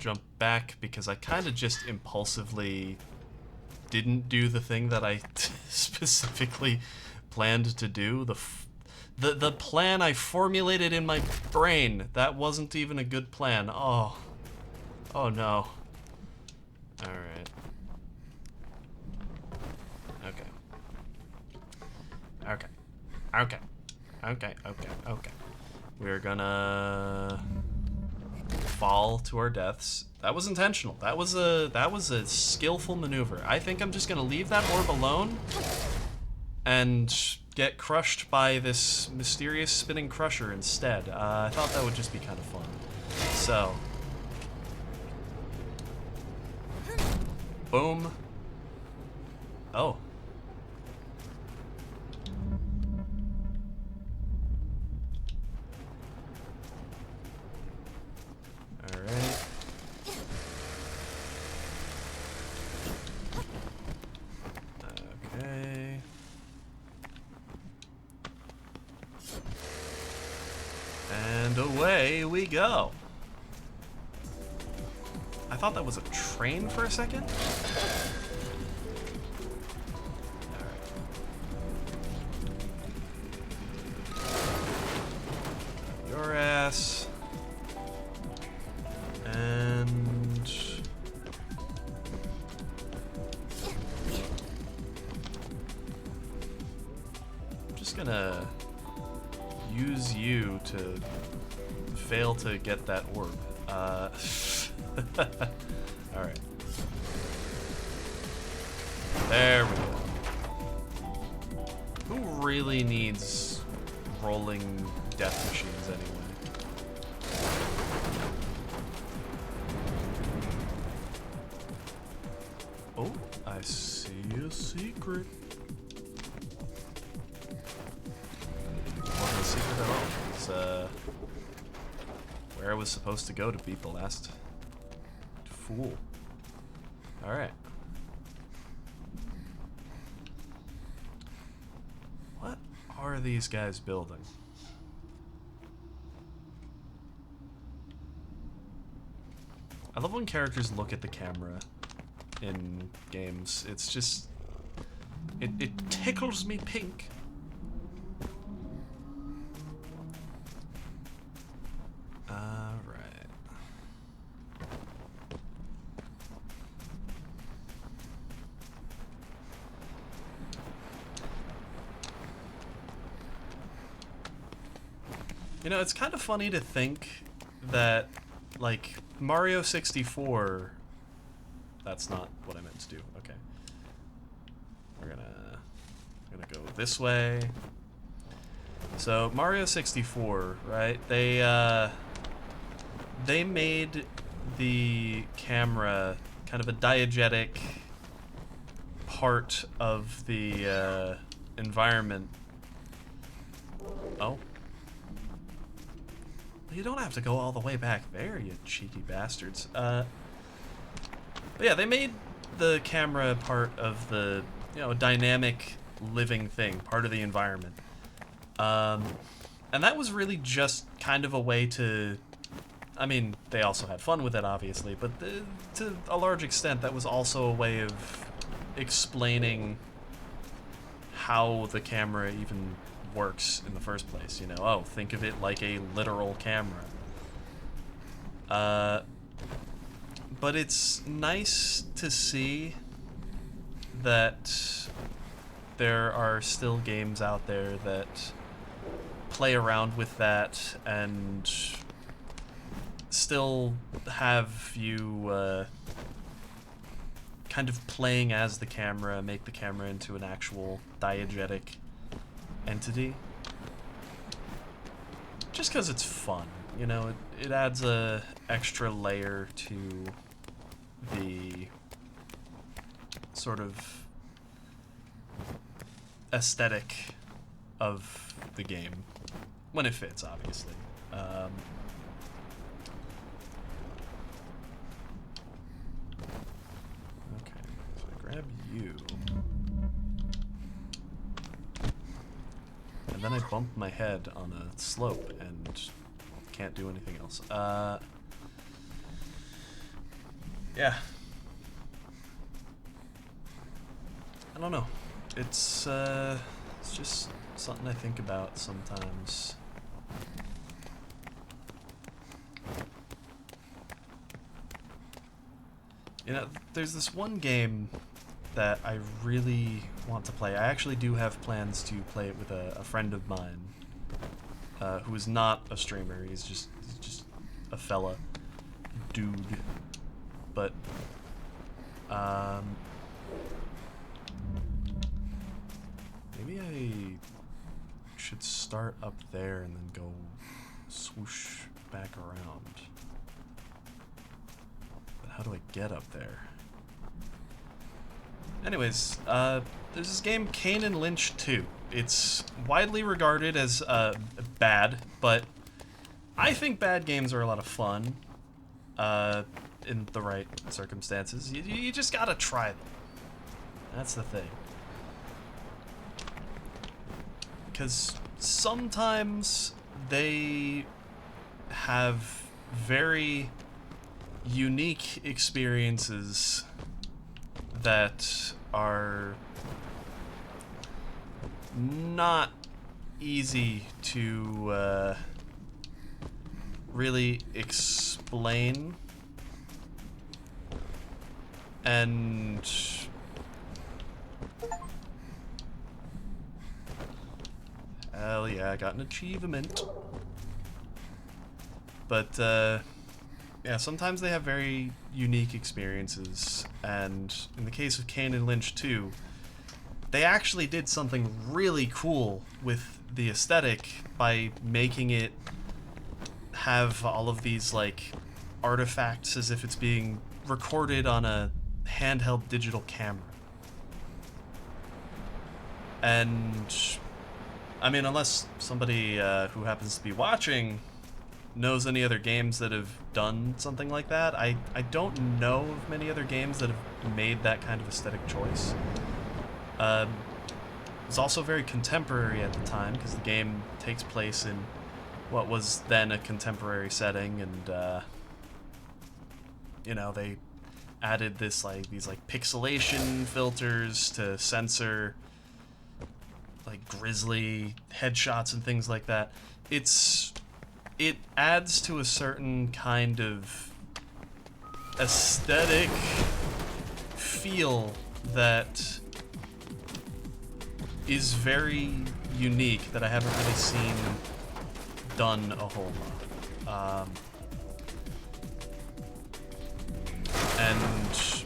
jump back because I kind of just impulsively didn't do the thing that I specifically planned to do. The plan I formulated in my brain, that wasn't even a good plan. Oh no. All right. Okay. We're gonna fall to our deaths. That was intentional. That was a skillful maneuver. I think I'm just gonna leave that orb alone and get crushed by this mysterious spinning crusher instead. I thought that would just be kind of fun. So, boom. Oh. Alright. Okay. And away we go. I thought that was a train for a second. Alright. Your ass. And I'm just gonna use you to fail to get that orb. Alright. There we go. Who really needs rolling death machines anyway? Oh, I see a secret. Wasn't a secret at all. It's where I was supposed to go to beat the last fool. Alright. What are these guys building? I love when characters look at the camera in games. It's just it tickles me pink. Alright. You know, it's kind of funny to think that, like, Mario 64... That's not what I meant to do. Okay. We're gonna go this way. So Mario 64, right? They made the camera kind of a diegetic part of the environment. Oh. You don't have to go all the way back there, you cheeky bastards. But yeah, they made the camera part of the, you know, dynamic living thing, part of the environment. And that was really just kind of a way to, I mean, they also had fun with it, obviously, but to a large extent, that was also a way of explaining how the camera even works in the first place, you know? Oh, think of it like a literal camera. But it's nice to see that there are still games out there that play around with that and still have you kind of playing as the camera, make the camera into an actual diegetic entity. Just because it's fun, you know, it adds a extra layer to the sort of aesthetic of the game, when it fits, obviously. Okay, so I grab you. And then I bump my head on a slope and can't do anything else. Yeah. I don't know. It's just something I think about sometimes. You know, there's this one game that I really want to play. I actually do have plans to play it with a friend of mine, who is not a streamer. He's just a fella dude. But maybe I should start up there and then go swoosh back around. But how do I get up there? Anyways, there's this game, Kane and Lynch 2. It's widely regarded as bad, but I think bad games are a lot of fun in the right circumstances. You just gotta try them. That's the thing. Because sometimes they have very unique experiences that are not easy to really explain, and hell yeah, I got an achievement. But yeah, sometimes they have very unique experiences, and in the case of Kane and Lynch 2, they actually did something really cool with the aesthetic by making it have all of these, like, artifacts as if it's being recorded on a handheld digital camera. And, I mean, unless somebody who happens to be watching knows any other games that have done something like that, I don't know of many other games that have made that kind of aesthetic choice. It was also very contemporary at the time, because the game takes place in what was then a contemporary setting, and you know, they added these pixelation filters to censor like grisly headshots and things like that. It adds to a certain kind of aesthetic feel that is very unique, that I haven't really seen done a whole lot. And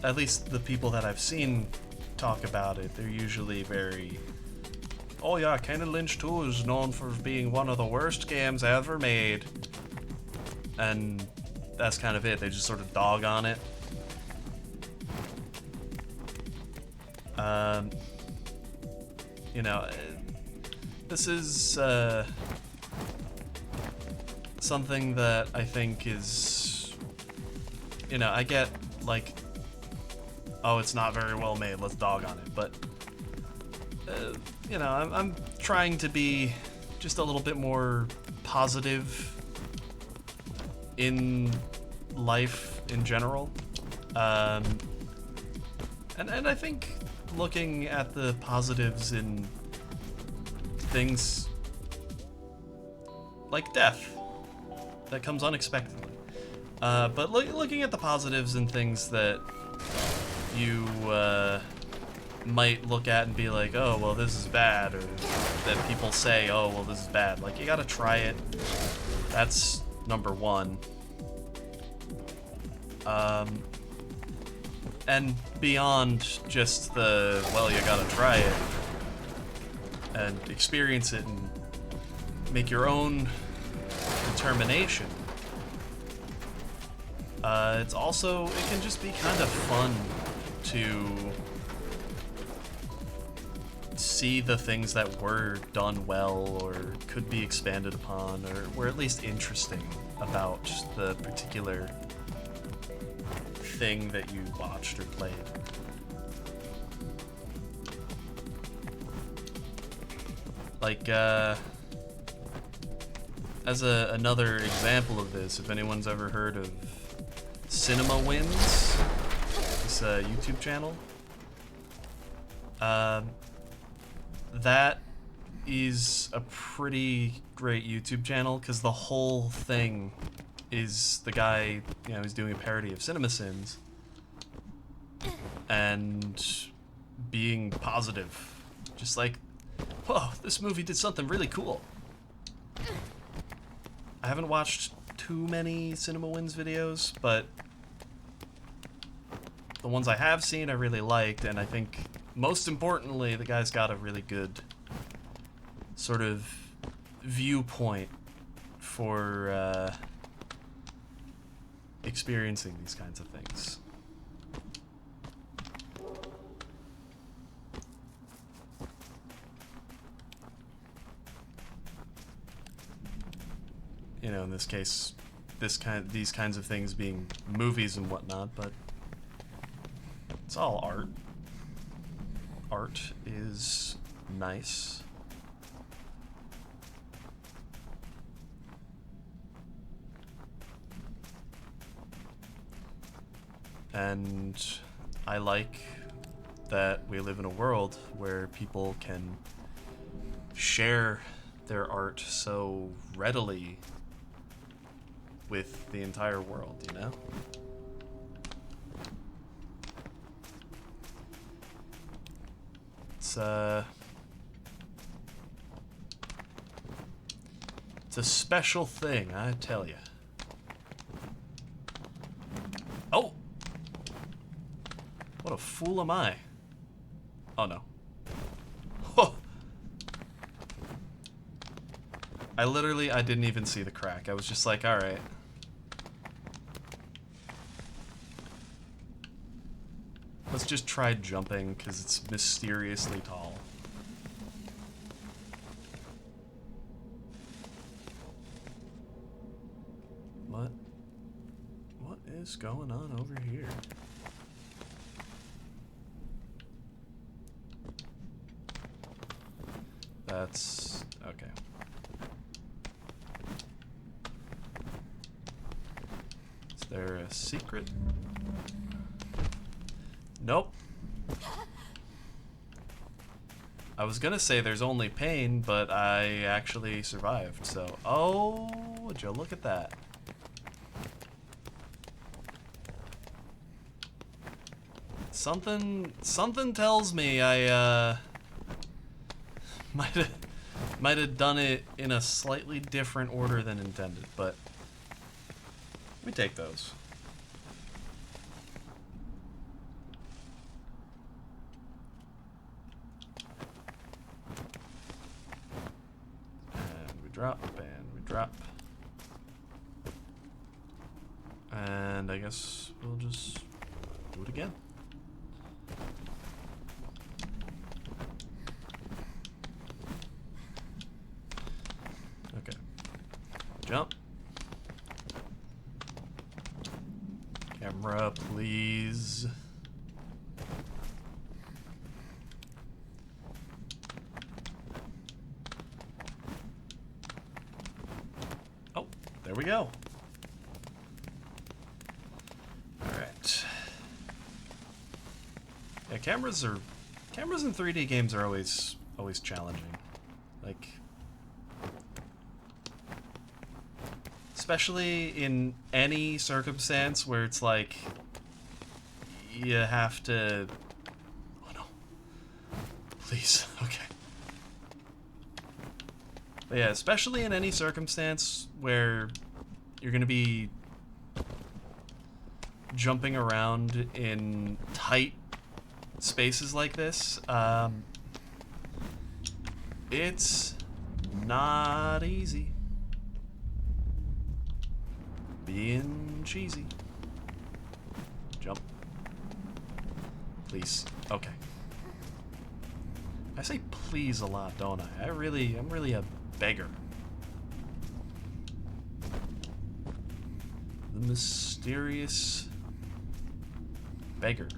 at least the people that I've seen talk about it, they're usually very, oh yeah, Kane and Lynch 2 is known for being one of the worst games ever made. And that's kind of it. They just sort of dog on it. You know, this is something that I think is, you know, I get like, oh, it's not very well made, let's dog on it, but you know, I'm trying to be just a little bit more positive in life in general, and I think looking at the positives in things like death that comes unexpectedly, but looking at the positives in things that you might look at and be like, oh, well, this is bad, or that people say, oh, well, this is bad. Like, you gotta try it. That's number one. And beyond just the, well, you gotta try it and experience it and make your own determination, it's also, it can just be kind of fun to see the things that were done well or could be expanded upon, or were at least interesting about the particular thing that you watched or played. Like, as another example of this, if anyone's ever heard of Cinema Wins, this YouTube channel, that is a pretty great YouTube channel because the whole thing is the guy, you know, he's doing a parody of CinemaSins and being positive, just like, whoa, this movie did something really cool. I haven't watched too many Cinema Wins videos, but the ones I have seen I really liked, and I think most importantly the guy's got a really good sort of viewpoint for experiencing these kinds of things. You know, in this case, these kinds of things being movies and whatnot, but it's all art. Art is nice. And I like that we live in a world where people can share their art so readily with the entire world, you know? It's a special thing, I tell you. Oh! What a fool am I? Oh no. Oh. I didn't even see the crack. I was just like, alright. Let's just try jumping, because it's mysteriously tall. What is going on over here? That's okay. Is there a secret? Nope. I was gonna say there's only pain, but I actually survived, so... Oh, would you look at that. Something tells me I, might have done it in a slightly different order than intended, but we take those. And we drop, and we drop. And I guess we'll just do it again. Jump. Camera, please. Oh, there we go. Alright. Yeah, cameras in 3D games are always challenging. Like, especially in any circumstance where it's like you have to... Oh no. Please. Okay. But yeah, especially in any circumstance where you're gonna be jumping around in tight spaces like this, it's not easy. Being cheesy. Jump. Please. Okay. I say please a lot, don't I? I'm really a beggar. The mysterious beggar.